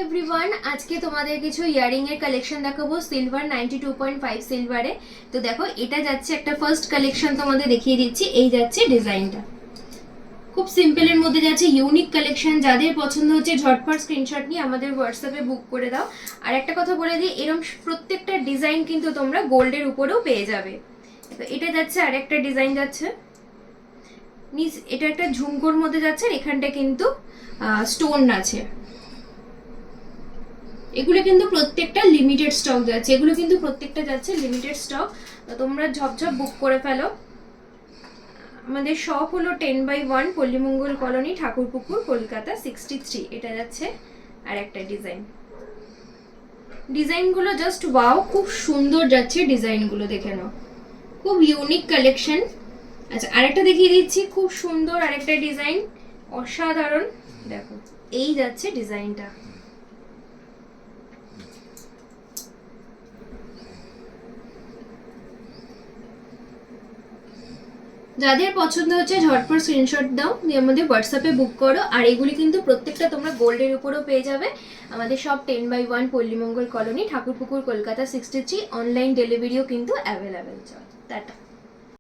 Everyone, আজকে তোমাদের কিছু ইয়ারিং এর কালেকশন দেখাবো সিলভার 92.5 সিলভারে। তো দেখো, এটা যাচ্ছে একটা ফার্স্ট কালেকশন, তোমাদের দেখিয়ে দিচ্ছি। এই যাচ্ছে ডিজাইনটা, খুব সিম্পলের মধ্যে যাচ্ছে, ইউনিক কালেকশন। যাদের পছন্দ হচ্ছে ঝটপট স্ক্রিনশট নিয়ে আমাদের হোয়াটসঅ্যাপে বুক করে দাও। আর একটা কথা বলে দিই, এরকম প্রত্যেকটা ডিজাইন কিন্তু তোমরা গোল্ডের উপরেও পেয়ে যাবে। তো এটা যাচ্ছে আর একটা ডিজাইন যাচ্ছে নিচ, এটা একটা ঝুমকোর মধ্যে যাচ্ছে, এখানটা কিন্তু স্টোন আছে। এগুলো কিন্তু প্রত্যেকটা লিমিটেড স্টক যাচ্ছে, এগুলো কিন্তু প্রত্যেকটা যাচ্ছে লিমিটেড স্টক। তোমরা ঝপঝপ বুক করে ফেলো। আমাদের শপ হলো 10/1 পল্লীমঙ্গল কলোনি, ঠাকুরপুকুর, কলকাতা 63। এটা যাচ্ছে আর একটা ডিজাইন। ডিজাইনগুলো জাস্ট ওয়াও, খুব সুন্দর যাচ্ছে ডিজাইনগুলো, দেখে নাও, খুব ইউনিক কালেকশন। আচ্ছা, আরেকটা দেখিয়ে দিচ্ছি, খুব সুন্দর আরেকটা ডিজাইন, অসাধারণ। দেখো, এই যাচ্ছে ডিজাইনটা। যাদের পছন্দ হচ্ছে ঝটপট স্ক্রিনশট দাও, দিয়ে আমাদের হোয়াটসঅ্যাপে বুক করো। আর এগুলি কিন্তু প্রত্যেকটা তোমরা গোল্ডের উপরেও পেয়ে যাবে। আমাদের সব 10/1 পল্লীমঙ্গল কলোনি, ঠাকুরপুকুর, কলকাতা 63। অনলাইন ডেলিভারিও কিন্তু অ্যাভেলেবেল। চল টাটা।